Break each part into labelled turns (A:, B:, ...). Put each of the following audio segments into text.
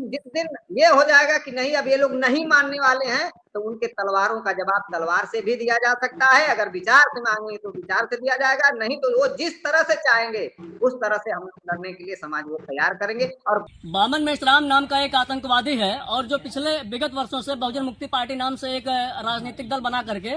A: लेकिन जिस दिन ये हो जाएगा कि नहीं अब ये लोग नहीं मानने वाले हैं, तो उनके तलवारों का जवाब तलवार से भी दिया जा सकता है। अगर विचार से मांगे तो विचार से दिया जाएगा, नहीं तो वो जिस तरह से चाहेंगे उस तरह से हम लड़ने के लिए समाज को तैयार करेंगे। और
B: बामन मेश्राम नाम का एक आतंकवादी है और जो पिछले विगत वर्षों से बहुजन मुक्ति पार्टी नाम से एक राजनीतिक दल बना करके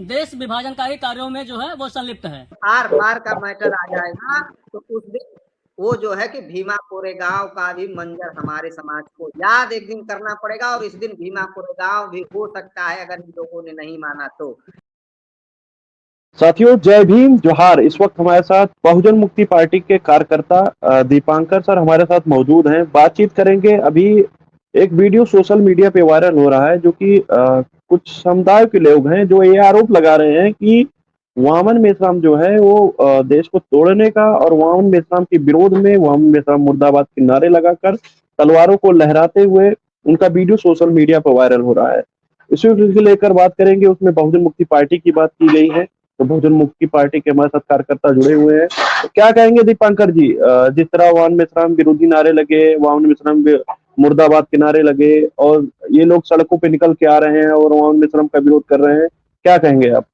B: देश विभाजनकारी कार्यों में जो है वो संलिप्त है।
A: आर पार का मैटर आ जाएगा तो उस दिन वो जो है कि भीमा कोरेगांव का भी मंजर हमारे समाज को याद एक दिन करना पड़ेगा, और इस दिन भीमा कोरेगांव भी हो सकता है अगर इन लोगों ने नहीं माना तो।
C: साथियों, जय भीम, जोहार। इस वक्त हमारे साथ बहुजन मुक्ति पार्टी के कार्यकर्ता दीपांकर सर हमारे साथ मौजूद हैं। बातचीत करेंगे। अभी एक वीडियो सोशल मीडिया पे वायरल हो रहा है जो कि कुछ समुदाय के लोग हैं जो ये आरोप लगा रहे हैं कि वामन मेश्राम जो है वो देश को तोड़ने का और वामन मेश्राम के विरोध में वामन मेश्राम मुर्दाबाद के नारे लगाकर तलवारों को लहराते हुए उनका वीडियो सोशल मीडिया पर वायरल हो रहा है। इसी को लेकर बात करेंगे। उसमें बहुजन मुक्ति पार्टी की बात की गई है, तो बहुजन मुक्ति पार्टी के हमारे साथ कार्यकर्ता जुड़े हुए हैं। तो क्या कहेंगे दीपांकर जी, जिस तरह वामन मेश्राम विरोधी नारे लगे, वामन मेश्राम मुर्दाबाद के नारे लगे और ये लोग सड़कों पे निकल के आ रहे हैं और वामन मेश्राम का विरोध कर रहे हैं, क्या कहेंगे आप?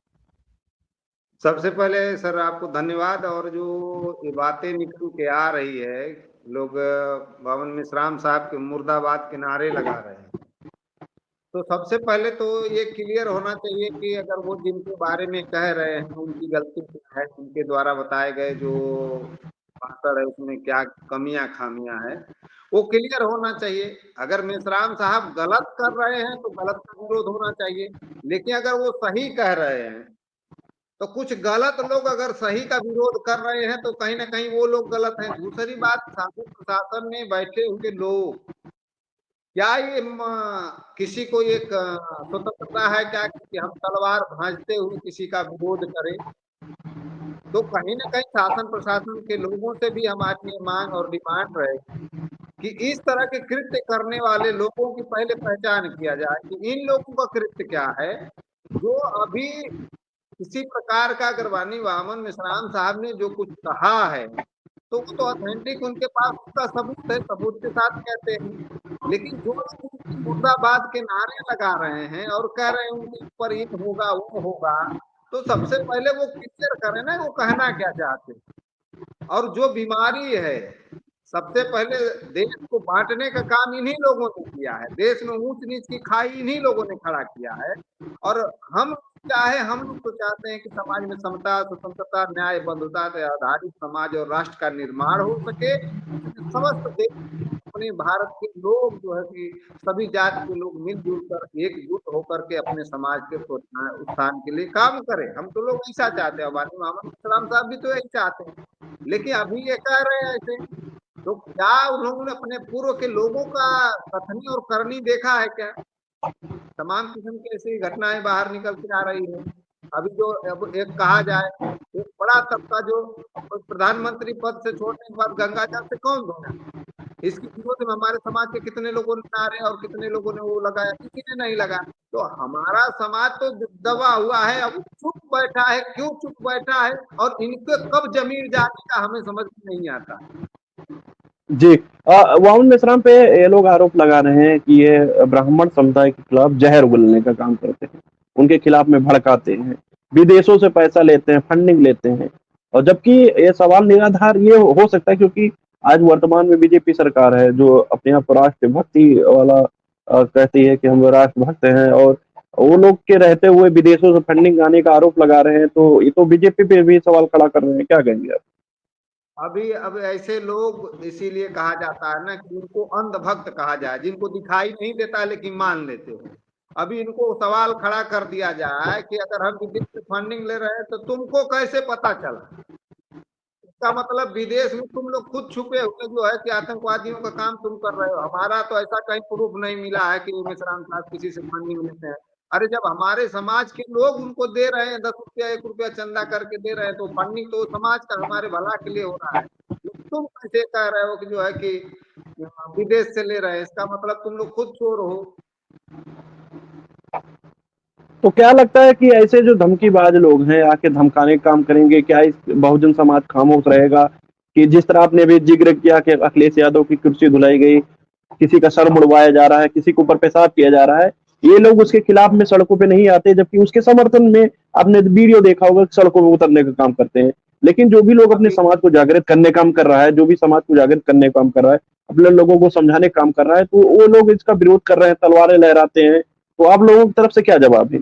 D: सबसे पहले सर आपको धन्यवाद। और जो ये बातें निकल के आ रही है, लोग वामन मेश्राम साहब के मुर्दाबाद के नारे लगा रहे हैं, तो सबसे पहले तो ये क्लियर होना चाहिए कि अगर वो जिनके बारे में कह रहे हैं उनकी गलती क्या है, उनके द्वारा बताए गए जो भाषण है उसमें क्या कमियां खामियां हैं, वो क्लियर होना चाहिए। अगर मेश्राम साहब गलत कर रहे हैं तो गलत का विरोध होना चाहिए, लेकिन अगर वो सही कह रहे हैं तो कुछ गलत लोग अगर सही का विरोध कर रहे हैं तो कहीं ना कहीं वो लोग गलत हैं। दूसरी बात, शासन प्रशासन में बैठे हुए लोग क्या ये किसी को एक स्वतंत्रता है क्या कि हम तलवार भांजते हुए किसी का विरोध करें? तो कहीं ना कहीं शासन प्रशासन के लोगों से भी हमारी ये मांग और डिमांड रहे कि इस तरह के कृत्य करने वाले लोगों की पहले पहचान किया जाए कि इन लोगों का कृत्य क्या है। जो अभी किसी प्रकार का अगर वामन मेश्राम साहब ने जो कुछ कहा है तो वो तो ऑथेंटिक उनके पास उसका सबूत है, सबूत के साथ कहते हैं। लेकिन जो लोग मुर्दाबाद के नारे लगा रहे हैं और कह रहे हैं उनके ऊपर ये होगा वो होगा, तो सबसे पहले वो क्लियर करें ना वो कहना क्या चाहते हैं। और जो बीमारी है, सबसे पहले देश को बांटने का काम इन्हीं लोगों ने किया है, देश में ऊंच नीच की खाई इन्हीं लोगों ने खड़ा किया है। और हम चाहे हम लोग तो चाहते हैं कि समाज में समता, स्वतंत्रता, न्याय, बंधुता से आधारित समाज और राष्ट्र का निर्माण हो सके। समस्त देश अपने भारत के लोग जो है कि सभी जाति के लोग मिलजुल कर एकजुट होकर के अपने समाज के उत्थान के लिए काम करें। हम तो लोग ऐसा चाहते हैं, वामन मेश्राम साहब भी तो यही चाहते हैं, लेकिन अभी ये कह रहे हैं ऐसे। तो क्या उन्होंने अपने पूर्व के लोगों का कथनी और करनी देखा है क्या? तमाम किस्म की ऐसी घटनाएं बाहर निकल के आ रही है। अभी जो अब एक कहा जाए, एक बड़ा तबका जो प्रधानमंत्री पद से छोड़ने के बाद गंगा जल से कौन धोया, इसकी विरोध में हमारे समाज के कितने लोगों ने नारे और कितने लोगों ने वो लगाया, किसी ने नहीं लगा। तो हमारा समाज तो दबा हुआ है, अब चुप बैठा है। क्यों चुप बैठा है और इनके कब जमीन जाने का हमें समझ में नहीं आता।
C: जी, वामन मेश्राम पे ये लोग आरोप लगा रहे हैं कि ये ब्राह्मण समुदाय के खिलाफ जहर उगलने का काम करते हैं, उनके खिलाफ में भड़काते हैं, विदेशों से पैसा लेते हैं, फंडिंग लेते हैं। और जबकि ये सवाल निराधार ये हो सकता है क्योंकि आज वर्तमान में बीजेपी सरकार है जो अपने आप राष्ट्रभक्ति वाला कहती है कि हम राष्ट्रभक्त हैं, और वो लोग के रहते हुए विदेशों से फंडिंग आने का आरोप लगा रहे हैं। तो ये तो बीजेपी पे भी सवाल खड़ा कर रहे हैं, क्या कहेंगे आप?
D: अभी अब ऐसे लोग, इसीलिए कहा जाता है ना कि इनको अंधभक्त कहा जाए, जिनको दिखाई नहीं देता लेकिन मान लेते हो। अभी इनको सवाल खड़ा कर दिया जाए कि अगर हम विदेश से फंडिंग ले रहे हैं तो तुमको कैसे पता चला? इसका मतलब विदेश में तुम लोग खुद छुपे हुए जो है कि आतंकवादियों का काम तुम कर रहे हो। हमारा तो ऐसा कहीं प्रूफ नहीं मिला है कि मेश्राम साहब किसी से फंडिंग लेते हैं। अरे जब हमारे समाज के लोग उनको दे रहे हैं 10 रुपया 1 रुपया चंदा करके दे रहे हैं, तो फंडिंग तो समाज का हमारे भला के लिए हो रहा है। तुम कैसे कह रहे हो कि जो है कि विदेश से ले रहे हैं? इसका मतलब तुम लोग खुद चोर हो।
C: तो क्या लगता है कि ऐसे जो धमकीबाज लोग हैं आके धमकाने का काम करेंगे, क्या इस बहुजन समाज खामोश रहेगा? कि जिस तरह आपने भी जिक्र किया कि अखिलेश यादव की कुर्सी धुलाई गई, किसी का सर मुड़वाया जा रहा है, किसी के ऊपर पेशाब किया जा रहा है, ये लोग उसके खिलाफ में सड़कों पे नहीं आते, जबकि उसके समर्थन में आपने वीडियो देखा होगा सड़कों पे उतरने का काम करते हैं। लेकिन जो भी लोग अपने
D: अभी
C: समाज को जागृत करने का काम कर रहा है, जो भी समाज को जागृत करने का काम कर रहा है, अपने लोगों को समझाने का काम कर रहा है, तो वो लोग इसका विरोध कर रहे हैं, तलवारें लहराते हैं। तो आप लोगों की तरफ से क्या जवाब है?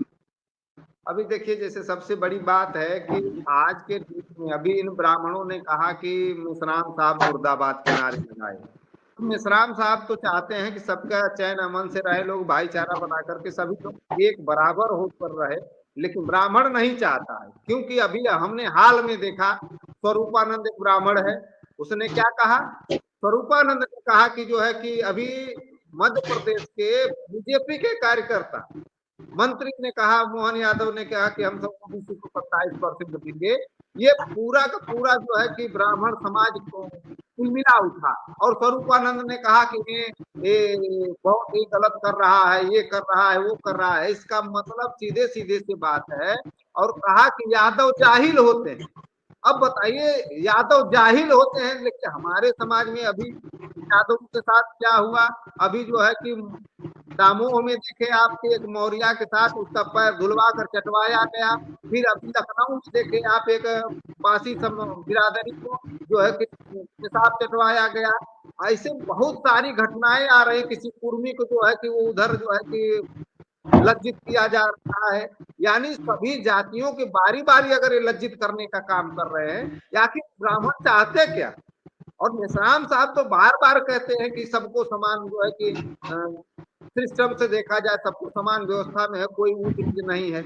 D: अभी देखिए, जैसे सबसे बड़ी बात है कि आज के डेट में अभी इन ब्राह्मणों ने कहा कि मिश्राम साहब मुर्दाबाद के नारे लगाए। तो मिश्राम साहब तो चाहते हैं कि सबका चैन अमन से रहे, लोग भाईचारा बना करके सभी लोग एक बराबर होकर रहे, लेकिन ब्राह्मण नहीं चाहता है। क्योंकि अभी हमने हाल में देखा, स्वरूपानंद एक ब्राह्मण है, उसने क्या कहा, स्वरूपानंद ने कहा कि जो है कि अभी मध्य प्रदेश के बीजेपी के कार्यकर्ता, मंत्री ने कहा, मोहन यादव ने कहा कि हम सब ओबीसी को 27% देंगे। ये पूरा का पूरा जो है कि ब्राह्मण समाज को मिला उठा, और स्वरूपानंद ने कहा कि ये बहुत ही गलत कर रहा है, ये कर रहा है, वो कर रहा है। इसका मतलब सीधे सीधे सी बात है। और कहा कि यादव जाहिल होते हैं। अब बताइए, यादव जाहिल होते हैं, लेकिन हमारे समाज में अभी यादव के साथ क्या हुआ, अभी जो है कि दामोह में देखे आपके एक मौर्या के साथ उसका पैर धुलवा कर चटवाया गया। फिर अभी लखनऊ में देखे आप एक पासी बिरादरी को जो है कि पेशाब चटवाया गया। ऐसे बहुत सारी घटनाएं आ रही, किसी कुर्मी को जो है कि वो उधर जो है कि लज्जित किया जा रहा है। यानी सभी जातियों की बारी बारी अगर ये लज्जित करने का काम कर रहे हैं, या कि ब्राह्मण चाहते क्या। और मेश्राम साहब तो बार बार कहते हैं कि सबको समान जो है कि सिस्टम से देखा जाए, सबको समान व्यवस्था में है, कोई ऊंच नीच नहीं है।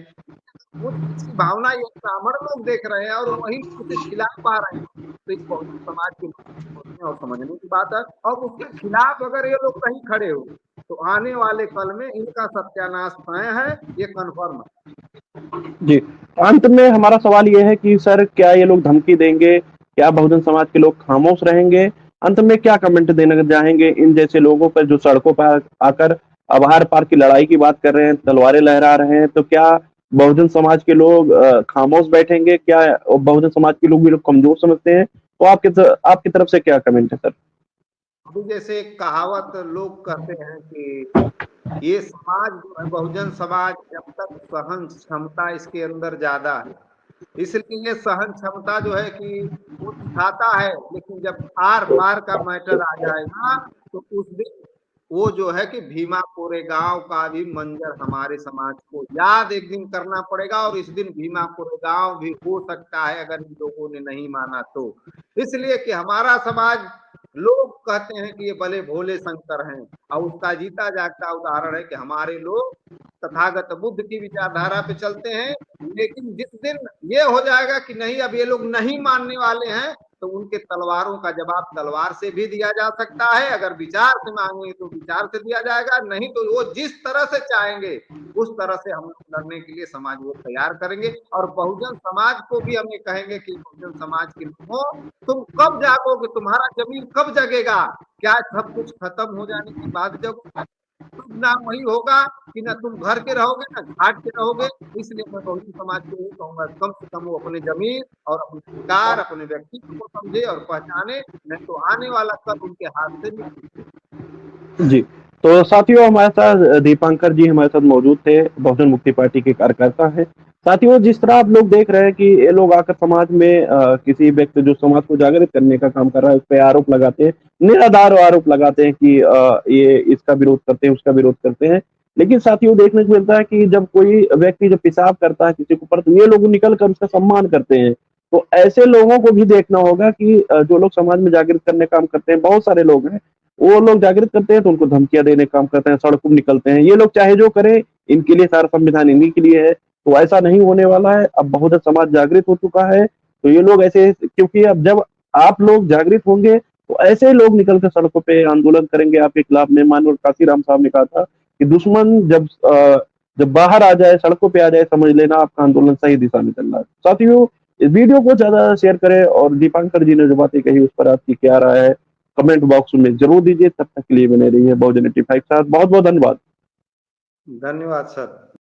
D: वो इसकी भावना ये ब्राह्मण लोग देख रहे हैं और वही उसके खिलाफ आ रहे हैं। तो इस बहुजन समाज के सोचने और समझने की बात है। और उसके खिलाफ अगर ये लोग कहीं खड़े हो, तो आने वाले कल में इनका सत्यानाश तय है, ये कन्फर्म है।
C: जी, अंत में हमारा सवाल ये है कि सर क्या ये लोग धमकी देंगे? क्या बहुजन समाज के लोग खामोश रहेंगे? अंत में क्या कमेंट देना चाहेंगे इन जैसे लोगों पर जो सड़कों पर आकर अब आर पार की लड़ाई की बात कर रहे हैं, तलवारें लहरा रहे हैं? तो क्या बहुजन समाज के लोग खामोश बैठेंगे? क्या बहुजन समाज के लोग भी लोग कमजोर समझते हैं? तो आपकी तरफ से क्या कमेंट है सर?
D: अभी जैसे एक कहावत लोग कहते हैं कि ये समाज जो है बहुजन समाज, जब तक सहन क्षमता इसके अंदर ज्यादा है, इसलिए सहन क्षमता जो है कि वो दिखाता है। लेकिन जब आर पार का मैटर आ जाएगा, तो उस दिन वो जो है कि भीमा कोरेगांव का भी मंजर हमारे समाज को याद एक दिन करना पड़ेगा। और इस दिन भीमा कोरेगांव भी हो सकता है अगर इन लोगों ने नहीं माना तो। इसलिए कि हमारा समाज, लोग कहते हैं कि ये भले भोले शंकर हैं, और उसका जीता जागता उदाहरण है कि हमारे लोग तथागत बुद्ध की विचारधारा पे चलते हैं। लेकिन जिस दिन ये हो जाएगा कि नहीं, अब ये लोग नहीं मानने वाले हैं, तो उनके तलवारों का जवाब तलवार से भी दिया जा सकता है। अगर विचार से मांगेंगे तो विचार से दिया जाएगा, नहीं तो वो जिस तरह से चाहेंगे उस तरह से हम लोग लड़ने के लिए समाज को तैयार करेंगे। और बहुजन समाज को भी हम ये कहेंगे कि बहुजन समाज के लोगों, तुम कब जागोगे, तुम्हारा जमीन कब जगेगा? क्या सब कुछ खत्म हो जाने के बाद जगोगे? ना वही होगा कि ना तुम घर के रहोगे ना घाट के रहोगे। इसलिए मैं बहुजन समाज को यही कहूंगा, कम से कम वो अपने जमीन और अपने अधिकार, अपने व्यक्तित्व को समझे और पहचाने, नहीं तो आने वाला कल उनके हाथ से निकल।
C: जी, तो साथियों हमारे साथ दीपांकर जी हमारे साथ मौजूद थे, बहुजन मुक्ति पार्टी के कार्यकर्ता हैं। साथियों जिस तरह आप लोग देख रहे हैं कि ये लोग आकर समाज में किसी व्यक्ति जो समाज को जागृत करने का काम कर रहा है उस पर आरोप लगाते हैं, निराधार आरोप लगाते हैं कि ये इसका विरोध करते हैं, उसका विरोध करते हैं। लेकिन साथियों देखने को मिलता है कि जब कोई व्यक्ति जब पेशाब करता है किसी के ऊपर, तो ये लोग निकल कर उसका सम्मान करते हैं। तो ऐसे लोगों को भी देखना होगा कि जो लोग समाज में जागृत करने का काम करते हैं, बहुत सारे लोग हैं, वो लोग जागृत करते हैं तो उनको धमकियां देने का काम करते हैं, सड़कों में निकलते हैं। ये लोग चाहे जो करें, इनके लिए सारा संविधान इन्हीं के लिए है। तो ऐसा नहीं होने वाला है। अब बहुजन समाज जागृत हो चुका है, तो ये लोग ऐसे, क्योंकि अब जब आप लोग जागृत होंगे तो ऐसे लोग निकलकर सड़कों पे आंदोलन करेंगे आपके खिलाफ। में माननीय काशीराम साहब ने कहा था कि दुश्मन जब बाहर आ जाए, सड़कों पे आ जाए, समझ लेना आपका आंदोलन सही दिशा में चल रहा है। साथियों इस वीडियो को ज्यादा शेयर करें, और दीपांकर जी ने जो बातें कही उस पर आपकी क्या राय है कमेंट बॉक्स में जरूर दीजिए। तब तक के लिए बने रहिए बहुजन 85 के साथ। बहुत बहुत धन्यवाद।
D: धन्यवाद सर।